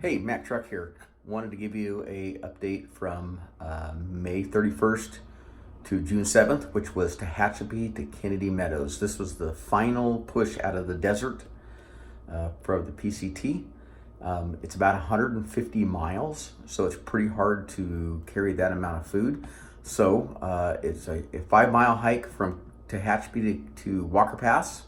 Hey, Matt Truck here. Wanted to give you a update from May 31st to June 7th, which was Tehachapi to Kennedy Meadows. This was the final push out of the desert for the PCT. It's about 150 miles, so it's pretty hard to carry that amount of food. So it's a 5 mile hike from Tehachapi to Walker Pass.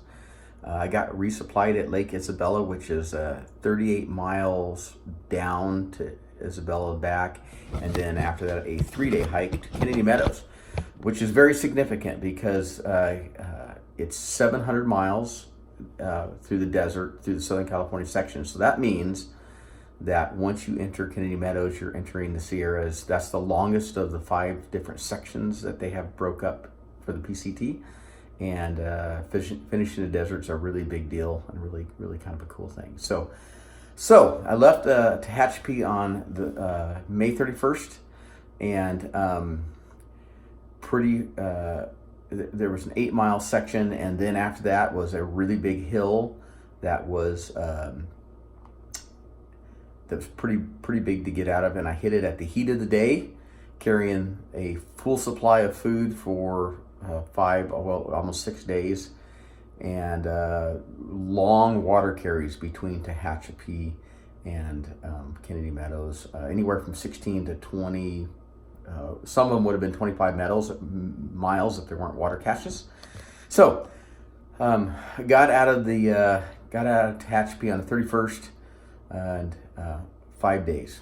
I got resupplied at Lake Isabella, which is 38 miles down to Isabella back, and then after that a 3-day hike to Kennedy Meadows, which is very significant because it's 700 miles through the desert, through the Southern California section. So that means that once you enter Kennedy Meadows, you're entering the Sierras. That's the longest of the 5 different sections that they have broke up for the PCT. And finishing the desert's a really big deal and really kind of a cool thing. So I left Tehachapi on the May 31st, and there was an 8-mile section, and then after that was a really big hill that was pretty big to get out of, and I hit it at the heat of the day, carrying a full supply of food for almost 6 days, and long water carries between Tehachapi and Kennedy Meadows, anywhere from 16 to 20. Some of them would have been 25 miles if there weren't water caches. So got out of Tehachapi on the 31st, and 5 days.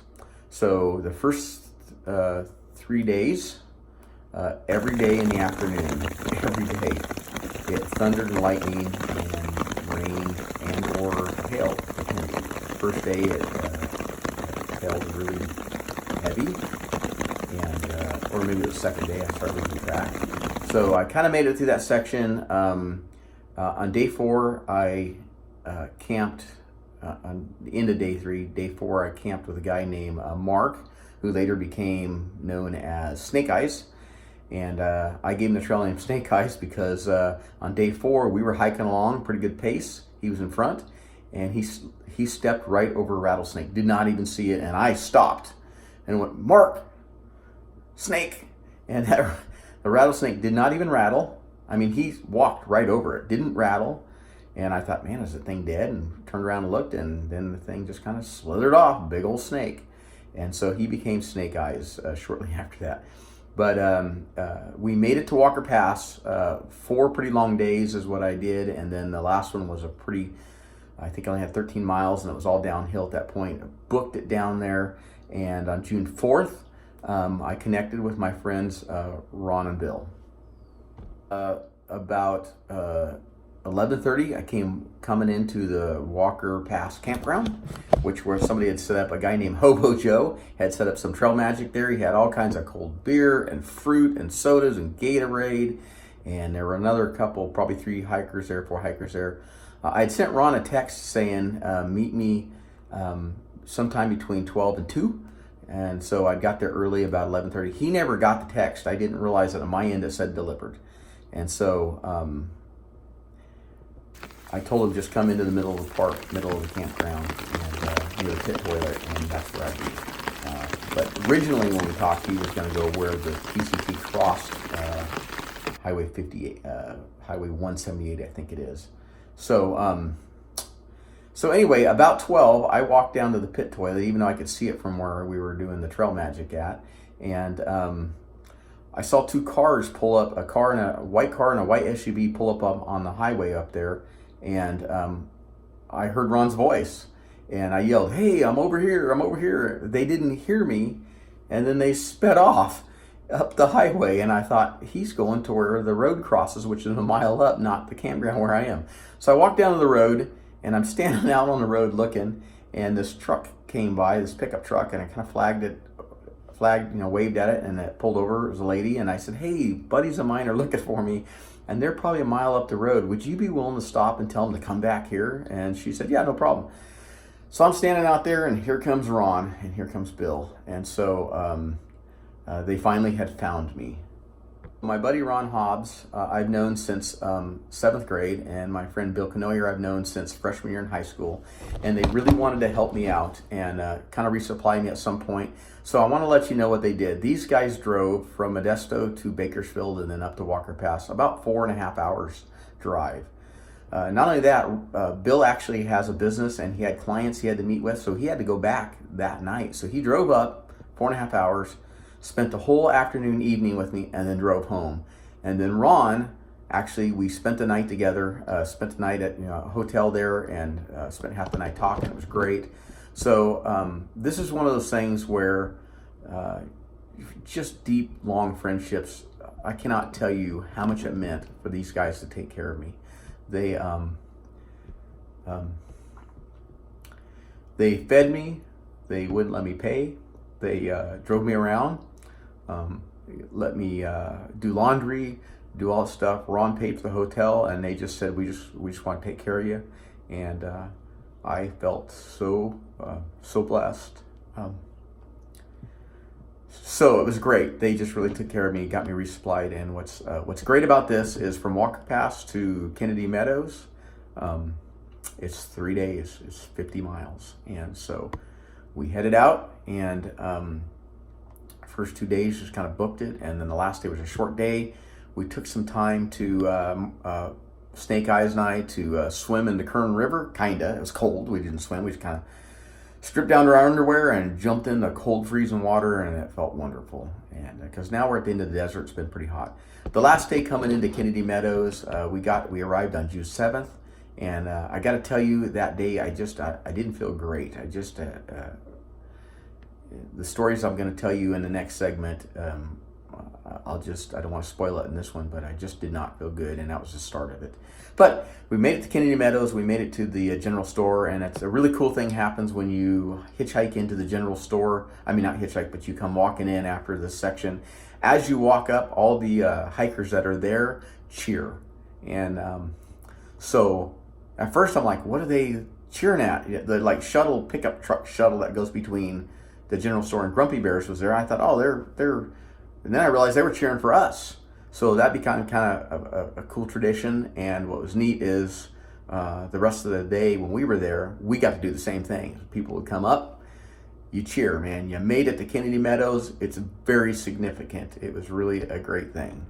So the first 3 days. Every day in the afternoon, every day, it thundered and lightning and rain and or hail. First day it hailed really heavy, and or maybe it was the second day I started losing track. So I kind of made it through that section. On day 4, I camped. On the end of day 3, day 4, I camped with a guy named Mark, who later became known as Snake Eyes. And I gave him the trail name Snake Eyes because on day 4 we were hiking along, pretty good pace. He was in front, and he stepped right over a rattlesnake. Did not even see it, and I stopped and went, "Mark, snake!" And the rattlesnake did not even rattle. I mean, he walked right over it, didn't rattle. And I thought, man, is the thing dead? And turned around and looked, and then the thing just kind of slithered off, big old snake. And so he became Snake Eyes shortly after that. But we made it to Walker Pass. 4 pretty long days is what I did, and then the last one was I think I only had 13 miles, and it was all downhill at that point. I booked it down there, and on June 4th, I connected with my friends Ron and Bill. About 11:30, I came coming into the Walker Pass campground, which where somebody had set up, a guy named Hobo Joe had set up some trail magic there. He had all kinds of cold beer and fruit and sodas and Gatorade, and there were another couple, probably 4 hikers there. I had sent Ron a text saying, meet me sometime between 12 and 2, and so I got there early, about 11:30. He never got the text. I didn't realize that on my end it said delivered, and so I told him just come into the middle of the park, middle of the campground, and near the pit toilet, and that's where I'd be. But originally when we talked, he was going to go where the PCT crossed Highway 58, Highway 178, I think it is. So anyway, about 12, I walked down to the pit toilet, even though I could see it from where we were doing the trail magic at, and I saw 2 cars pull up, a white car and a white SUV pull up on the highway up there. And I heard Ron's voice, and I yelled, "Hey, I'm over here. They didn't hear me, and then they sped off up the highway, and I thought, he's going to where the road crosses, which is a mile up, not the campground where I am. So I walked down to the road, and I'm standing out on the road looking, and this truck came by, this pickup truck, and I kind of waved at it, and it pulled over. It was a lady, and I said, "Hey, buddies of mine are looking for me, and they're probably a mile up the road. Would you be willing to stop and tell them to come back here?" And she said, "Yeah, no problem." So I'm standing out there, and here comes Ron, and here comes Bill. And so they finally had found me. My buddy Ron Hobbs, I've known since seventh grade, and my friend Bill Canoyer I've known since freshman year in high school, and they really wanted to help me out and kind of resupply me at some point. So I want to let you know what they did. These guys drove from Modesto to Bakersfield and then up to Walker Pass, about 4.5 hours drive. Not only that, Bill actually has a business and he had clients he had to meet with, so he had to go back that night. So he drove up 4.5 hours, spent the whole afternoon, evening with me, and then drove home. And then Ron, actually, we spent the night together, spent the night at a hotel there, and spent half the night talking. It was great. So this is one of those things where just deep, long friendships. I cannot tell you how much it meant for these guys to take care of me. They fed me. They wouldn't let me pay. They drove me around, let me do laundry, do all this stuff. Ron paid for the hotel, and they just said, we just want to take care of you. And I felt so blessed. So it was great. They just really took care of me, got me resupplied. And what's great about this is from Walker Pass to Kennedy Meadows, it's 3 days. It's 50 miles. And so we headed out, and first 2 days just kind of booked it, and then the last day was a short day. We took some time to Snake Eyes and I to swim in the Kern River. Kinda. It was cold. We didn't swim. We just kind of stripped down to our underwear and jumped in the cold, freezing water, and it felt wonderful. And because now we're at the end of the desert, it's been pretty hot. The last day coming into Kennedy Meadows, we arrived on June 7th, and I got to tell you, that day I didn't feel great. The stories I'm going to tell you in the next segment, I don't want to spoil it in this one, but I just did not feel good, and that was the start of it. But we made it to Kennedy Meadows. We made it to the general store, and it's a really cool thing happens when you hitchhike into the general store. I mean, not hitchhike, but you come walking in after this section. As you walk up, all the hikers that are there cheer. And so at first I'm like, what are they cheering at? The like pickup truck shuttle that goes between the general store and Grumpy Bears was there. I thought, oh, they're, and then I realized they were cheering for us. So that became kind of a cool tradition. And what was neat is the rest of the day when we were there, we got to do the same thing. People would come up, you cheer, man. You made it to Kennedy Meadows. It's very significant. It was really a great thing.